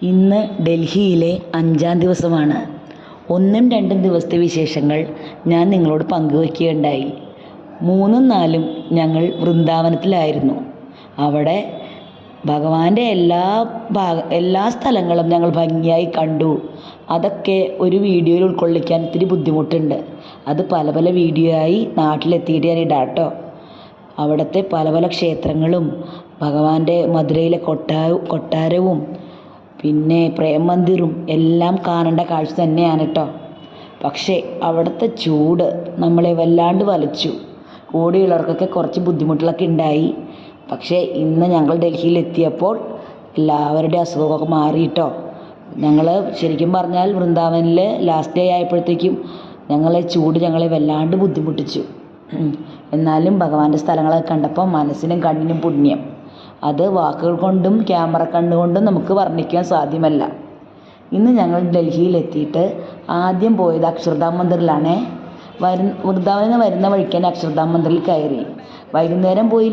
ഇന്ന് ഡൽഹിയിലെ 5-ാം ദിവസമാണ്. 1ഉം 2ഉം ദിവസത്തെ വിശേഷങ്ങൾ ഞാൻ നിങ്ങളോട് പങ്കുവയ്ക്കുകയുണ്ടായി. 3ഉം 4ഉം ഞങ്ങൾ വൃന്ദാവനത്തിലായിരുന്നു. അവിടെ ഭഗവാന്റെ എല്ലാ സ്ഥലങ്ങളും ഞങ്ങൾ ഭംഗിയായി കണ്ടു. അതൊക്കെ ഒരു വീഡിയോയിൽ ഉൾക്കൊള്ളിക്കാൻ ഇത്തിരി ബുദ്ധിമുട്ടുണ്ട്. അത് പല പല വീഡിയോ ആയി നാട്ടിലെത്തിയിട്ട് ഞാൻ ഇടാം കേട്ടോ. അവിടുത്തെ പല പല ക്ഷേത്രങ്ങളും ഭഗവാന്റെ മധുരയിലെ കൊട്ടാരവും പിന്നെ പ്രേം മന്ദിറും എല്ലാം കാണേണ്ട കാഴ്ച തന്നെയാണ് കേട്ടോ. പക്ഷേ അവിടുത്തെ ചൂട് നമ്മളെ വല്ലാണ്ട് വലച്ചു. കൂടെയുള്ളവർക്കൊക്കെ കുറച്ച് ബുദ്ധിമുട്ടുകളൊക്കെ ഉണ്ടായി. പക്ഷേ ഇന്ന് ഞങ്ങൾ ഡൽഹിയിലെത്തിയപ്പോൾ എല്ലാവരുടെയും അസുഖമൊക്കെ മാറി കേട്ടോ. ഞങ്ങൾ ശരിക്കും പറഞ്ഞാൽ വൃന്ദാവനിൽ ലാസ്റ്റ് ഡേ ആയപ്പോഴത്തേക്കും ചൂട് ഞങ്ങളെ വല്ലാണ്ട് ബുദ്ധിമുട്ടിച്ചു. എന്നാലും ഭഗവാന്റെ സ്ഥലങ്ങളൊക്കെ കണ്ടപ്പോൾ മനസ്സിനും കണ്ണിനും പുണ്യം. അത് വാക്കുകൾ കൊണ്ടും ക്യാമറ കണ്ണുകൊണ്ടും നമുക്ക് വർണ്ണിക്കാൻ സാധ്യമല്ല. ഇന്ന് ഞങ്ങൾ ഡൽഹിയിലെത്തിയിട്ട് ആദ്യം പോയത് അക്ഷർധാം മന്ദിറിലാണ്. വൃന്ദാവനിൽ നിന്ന് വരുന്ന വഴിക്ക് തന്നെ അക്ഷർധാം മന്ദിറിൽ കയറി. വൈകുന്നേരം പോയി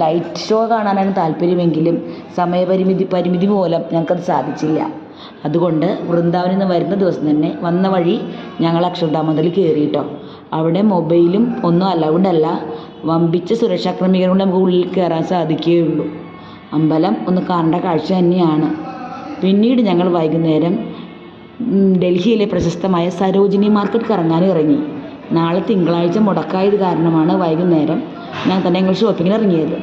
ലൈറ്റ് ഷോ കാണാനാണ് താല്പര്യമെങ്കിലും പരിമിതി മൂലം ഞങ്ങൾക്കത് സാധിച്ചില്ല. അതുകൊണ്ട് വൃന്ദാവനിൽ നിന്ന് വരുന്ന ദിവസം തന്നെ വന്ന വഴി ഞങ്ങൾ അക്ഷർധാം മന്ദിറിൽ കയറി കേട്ടോ. അവിടെ മൊബൈലും ഒന്നും അലൗഡ് അല്ല. വമ്പിച്ച സുരക്ഷാ ക്രമീകരണം കൊണ്ട് നമുക്ക് ഉള്ളിൽ കയറാൻ സാധിക്കുകയുള്ളൂ. അമ്പലം ഒന്ന് കാണേണ്ട കാഴ്ച തന്നെയാണ്. പിന്നീട് ഞങ്ങൾ വൈകുന്നേരം ഡൽഹിയിലെ പ്രശസ്തമായ സരോജിനി മാർക്കറ്റ് കറങ്ങാൻ ഇറങ്ങി. നാളെ തിങ്കളാഴ്ച മുടക്കായത് കാരണമാണ് വൈകുന്നേരം ഞങ്ങൾ ഷോപ്പിങ്ങിന് ഇറങ്ങിയത്.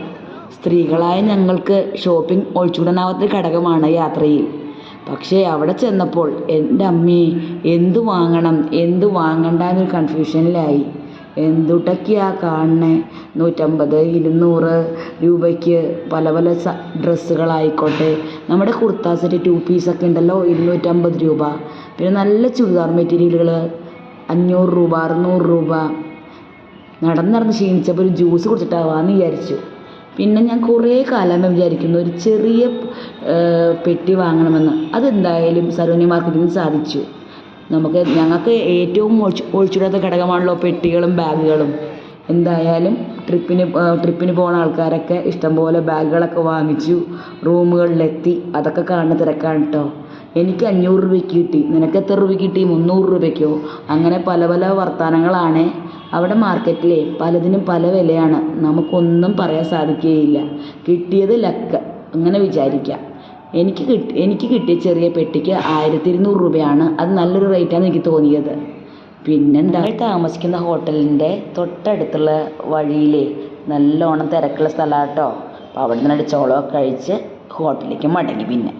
സ്ത്രീകളായ ഞങ്ങൾക്ക് ഷോപ്പിംഗ് ഒഴിച്ചുകൂടാനാവാത്ത ഘടകമാണ് യാത്രയിൽ. പക്ഷേ അവിടെ ചെന്നപ്പോൾ എൻ്റെ അമ്മേ, എന്തു വാങ്ങണം എന്തു വാങ്ങണ്ട എന്നൊരു കൺഫ്യൂഷനിലായി. എന്തുട്ടൊക്കെയാണ് കാണണേ. 150, 200 രൂപയ്ക്ക് പല പല ഡ്രസ്സുകളായിക്കോട്ടെ. നമ്മുടെ കുർത്ത സെറ്റ് 2 പീസൊക്കെ ഉണ്ടല്ലോ, 250 രൂപ. പിന്നെ നല്ല ചുരിദാർ മെറ്റീരിയലുകൾ 500 രൂപ, 600 രൂപ. നടന്ന് ക്ഷീണിച്ചപ്പോൾ ഒരു ജ്യൂസ് കുടിച്ചിട്ടാവാമെന്ന് വിചാരിച്ചു. പിന്നെ ഞാൻ കുറേ കാലമേ വിചാരിക്കുന്നു ഒരു ചെറിയ പെട്ടി വാങ്ങണമെന്ന്. അതെന്തായാലും സരോജിനി മാർക്കറ്റിൽ നിന്ന് സാധിച്ചു. ഞങ്ങൾക്ക് ഏറ്റവും ഒഴിച്ചുകൂടാത്ത ഘടകമാണല്ലോ പെട്ടികളും ബാഗുകളും. എന്തായാലും ട്രിപ്പിന് പോകുന്ന ആൾക്കാരൊക്കെ ഇഷ്ടംപോലെ ബാഗുകളൊക്കെ വാങ്ങിച്ചു. റൂമുകളിലെത്തി. അതൊക്കെ കാണുന്ന തിരക്കാണ് കേട്ടോ. എനിക്ക് 500 രൂപയ്ക്ക് കിട്ടി. നിനക്ക് എത്ര രൂപയ്ക്ക് കിട്ടി? 300 രൂപയ്ക്കോ? അങ്ങനെ പല പല വർത്തമാനങ്ങളാണ്. അവിടെ മാർക്കറ്റിലെ പലതിനും പല വിലയാണ്. നമുക്കൊന്നും പറയാൻ സാധിക്കുകയില്ല. കിട്ടിയത് ലക്ക് അങ്ങനെ വിചാരിക്കാം. എനിക്ക് കിട്ടിയ ചെറിയ പെട്ടിക്ക് 1200 രൂപയാണ്. അത് നല്ലൊരു റേറ്റാണെന്ന് എനിക്ക് തോന്നിയത്. പിന്നെന്താ, താമസിക്കുന്ന ഹോട്ടലിൻ്റെ തൊട്ടടുത്തുള്ള വഴിയിലെ നല്ലോണം തിരക്കുള്ള സ്ഥലമാണ് കേട്ടോ. അപ്പോൾ അവിടെ നിന്ന് ചോളമൊക്കെ കഴിച്ച് ഹോട്ടലിലേക്ക് മടങ്ങി. പിന്നെ